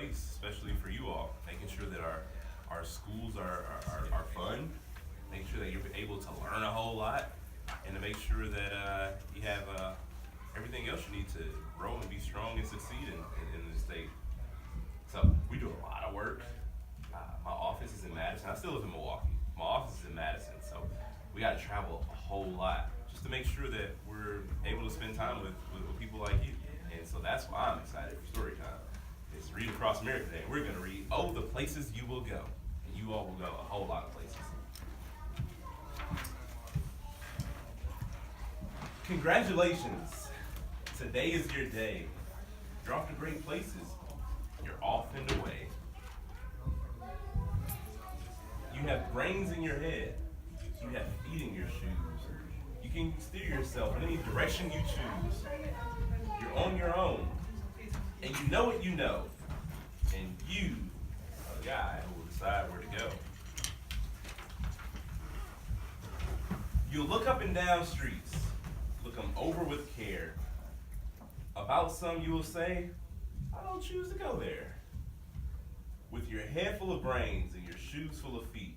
place, especially for you all. Making sure that our schools are fun, making sure that you're able to learn a whole lot, and to make sure that you have everything else you need to grow and be strong and succeed in the state. So we do a lot of work. My office is in Madison. I still live in Milwaukee. My office is in Madison, so we got to travel a whole lot just to make sure that we're able to spend time with people like you. And so that's why I'm excited for story time. It's Read Across America today. We're going to read, Oh, the Places You Will Go. And you all will go a whole lot of places. Congratulations. Today is your day. You're off to great places. You're off and away. You have brains in your head. You have feet in your shoes. You can steer yourself in any direction you choose. You're on your own. And you know what you know. And you are the guy who will decide where to go. You'll look up and down streets. Look them over with care. About some you will say, I don't choose to go there. With your head full of brains and your shoes full of feet,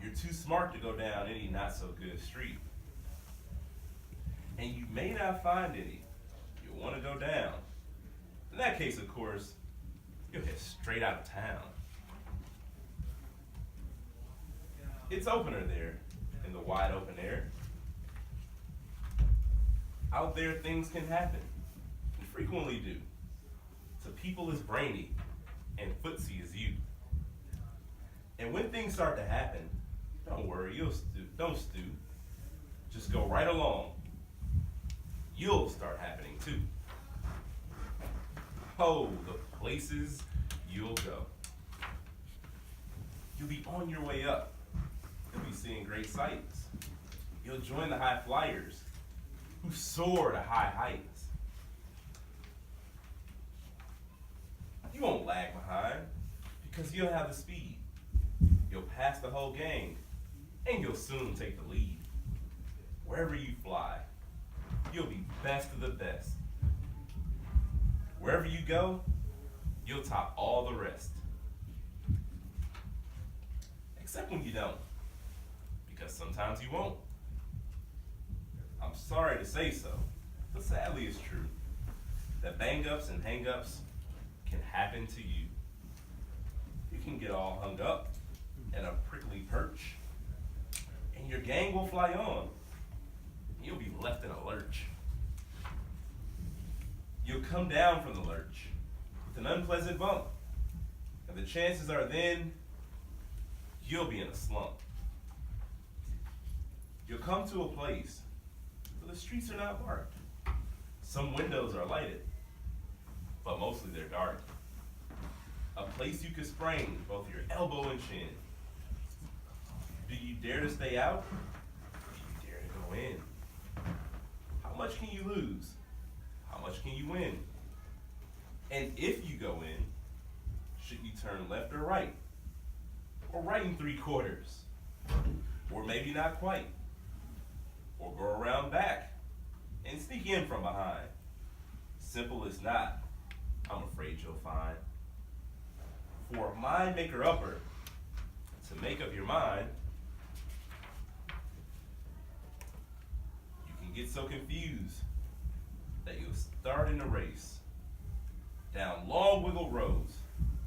you're too smart to go down any not so good street. And you may not find any you'll want to go down. In that case, of course, you'll head straight out of town. It's opener there in the wide open air. Out there things can happen, and frequently do, to people as brainy and footsie as you. And when things start to happen, don't worry, don't stew. Just go right along. You'll start happening too. Oh, the places you'll go. You'll be on your way up. You'll be seeing great sights. You'll join the high flyers who soar to high heights. You won't lag behind because you'll have the speed. You'll pass the whole gang and you'll soon take the lead. Wherever you fly, you'll be best of the best. Wherever you go, you'll top all the rest. Except when you don't, because sometimes you won't. I'm sorry to say so, but sadly it's true that bang-ups and hang-ups can happen to you. You can get all hung up at a prickly perch, and your gang will fly on. You'll be left in a lurch. You'll come down from the lurch with an unpleasant bump, and the chances are then you'll be in a slump. You'll come to a place where the streets are not marked. Some windows are lighted, but mostly they're dark. A place you could sprain both your elbow and chin. Do you dare to stay out? Do you dare to go in? How much can you lose? How much can you win? And if you go in, should you turn left or right? Or right and 3/4? Or maybe not quite? Or go around back and sneak in from behind? Simple as not, I'm afraid you'll find. For a mind maker upper to make up your mind, you can get so confused that you'll start in a race down long wiggle roads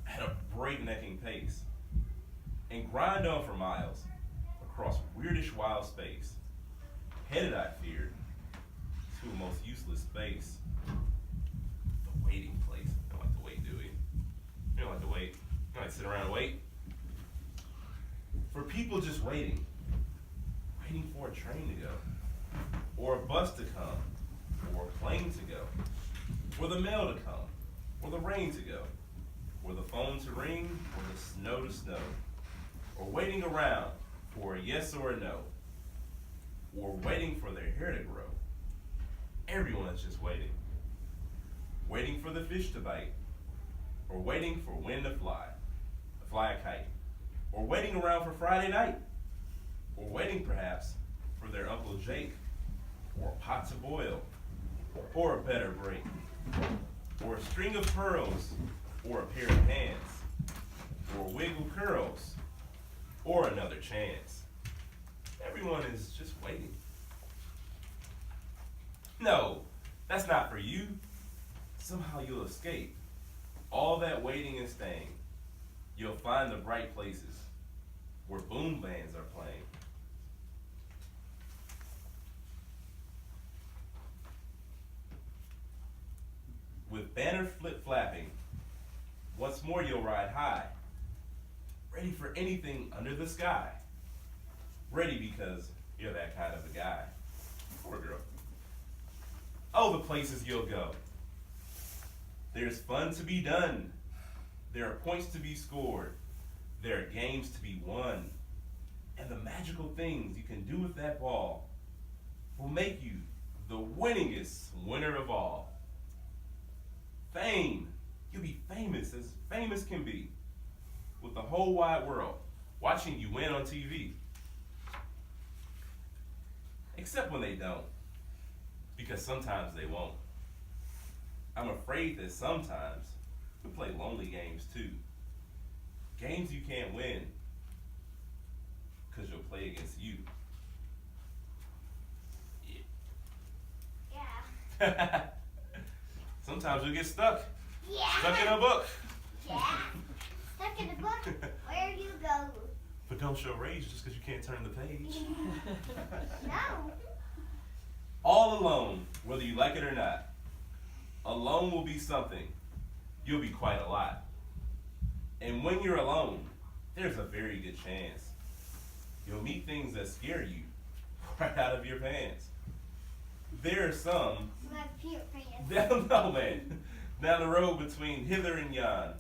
at a breaknecking pace and grind on for miles across weirdish wild space, headed, I fear, to a most useless space. The waiting place. We don't like to wait, do we? We don't like to wait. We don't like to sit around and wait. For people just waiting for a train to go, or a bus to come, or a plane to go, or the mail to come, or the rain to go, or the phone to ring, or the snow to snow, or waiting around for a yes or a no, or waiting for their hair to grow. Everyone is just waiting. Waiting for the fish to bite, or waiting for wind to fly a kite, or waiting around for Friday night, or waiting perhaps for their Uncle Jake, or a pot to boil, or a better break, or a string of pearls, or a pair of hands, or wiggle curls, or another chance. Everyone is just waiting. No, that's not for you. Somehow you'll escape all that waiting and staying. You'll find the bright places where boom bands are playing. With banner flip-flapping, once more you'll ride high, ready for anything under the sky. Ready because you're that kind of a guy or girl. Oh, the places you'll go. There's fun to be done. There are points to be scored. There are games to be won. And the magical things you can do with that ball will make you the winningest winner of all. Fame. You'll be famous as famous can be, with the whole wide world watching you win on TV. Except when they don't, because sometimes they won't. I'm afraid that sometimes you'll play lonely games too. Games you can't win, because you'll play against you. Yeah. Sometimes you'll get stuck. Yeah. Stuck in a book. Yeah. Stuck in a book. Where do you go? But don't show rage just because you can't turn the page. No. All alone, whether you like it or not. Alone will be something. You'll be quite a lot. And when you're alone, there's a very good chance you'll meet things that scare you right out of your pants. There are some My puke pants. no man, down the road between hither and yon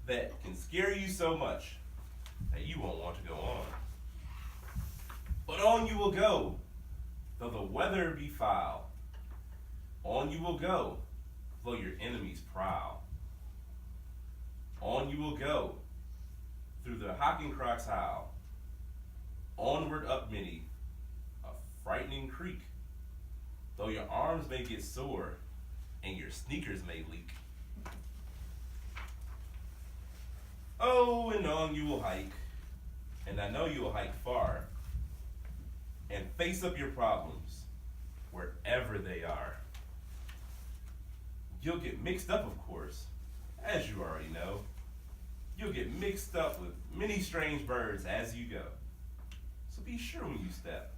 that can scare you so much that you won't want to go on. But on you will go, though the weather be foul. On you will go, though your enemies prowl. On you will go, through the hocking croc's howl. Onward up many, a frightening creek, though your arms may get sore and your sneakers may leak. Oh, and on you will hike, and I know you will hike far, and face up your problems wherever they are. You'll get mixed up, of course, as you already know. You'll get mixed up with many strange birds as you go. So be sure when you step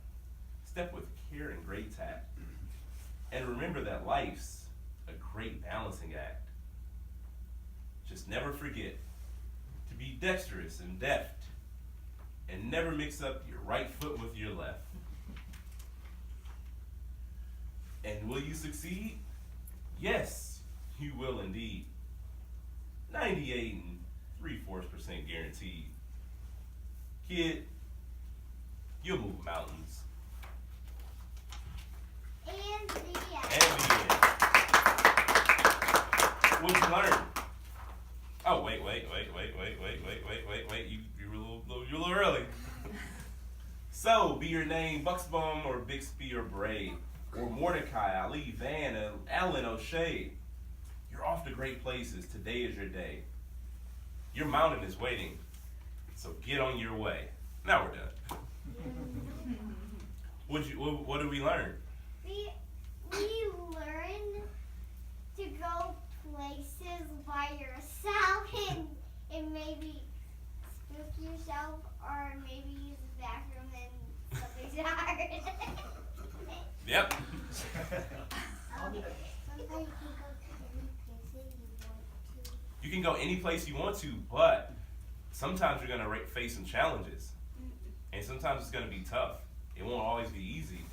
with care and great tact. And remember that life's a great balancing act. Just never forget to be dexterous and deft, and never mix up your right foot with your left. And will you succeed? Yes, you will indeed. 98 and 3/4% guaranteed. Kid, you'll move mountains. And the end. And the end. What'd you learn? Oh, wait. You're a little early. So, be your name Buxbaum or Bixby or Bray, or Mordecai, Ali, Van, Allen, O'Shea. You're off to great places. Today is your day. Your mountain is waiting, so get on your way. Now we're done. What did we learn? We learned to go places by yourself and maybe spook yourself, or maybe use the bathroom and something's hard. Yep. You can go any place you want to, but sometimes you're going to face some challenges. And sometimes it's going to be tough. It won't always be easy.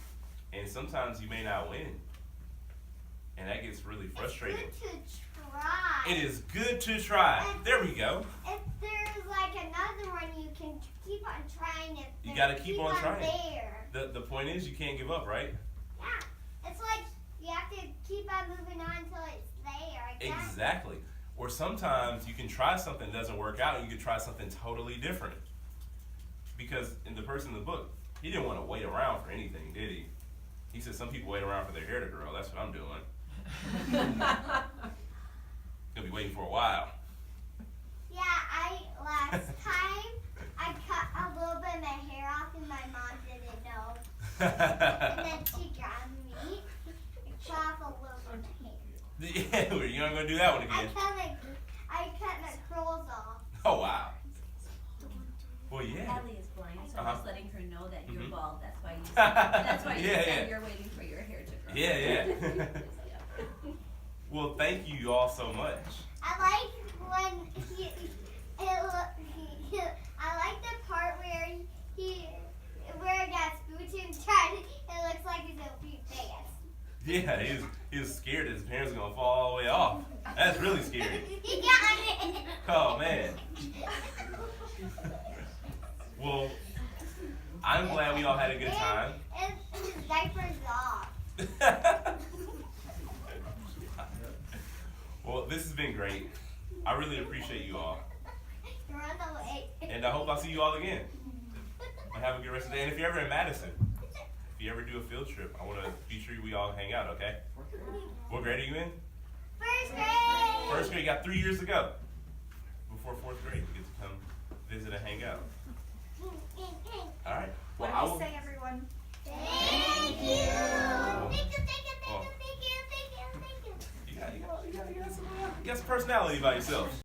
And sometimes you may not win. And that gets really frustrating. It's good to try. It is good to try. There we go. If there's like another one, you can keep on trying it. You got to keep on trying. There. The point is you can't give up, right? Yeah. It's like you have to keep on moving on until it's there. Exactly. Or sometimes you can try something that doesn't work out, and you can try something totally different. Because in the person in the book, he didn't want to wait around for anything, did he? He said some people wait around for their hair to grow. That's what I'm doing. Gonna be waiting for a while. Yeah, last time I cut a little bit of my hair off and my mom didn't know. And then she grabbed me and cut off a little bit of hair. Yeah, you're not gonna do that one again. I cut my curls off. Oh wow. Well, yeah. Ellie is blind, so I'm just letting her know that you're Mhm. bald. That's why you Yeah, said yeah. you're waiting for your hair to grow. Yeah. Well, thank you all so much. I like when I like the part where where it got spooched and tried. It looks like he's a few pants. Yeah, he was scared that his parents were gonna fall all the way off. That's really scary. He got it. Oh man. Well, I'm glad we all had a good time. And his diaper's off. Well, this has been great. I really appreciate you all. You're on the way. And I hope I'll see you all again. And have a good rest of the day. And if you're ever in Madison, if you ever do a field trip, I want to be sure we all hang out, okay? What grade are you in? First grade. First grade. You got 3 years to go. Before fourth grade, we get to come visit and hang out. All right. What Well, did we say, everyone? Thank you. Oh. Thank you. You got some personality about yourself.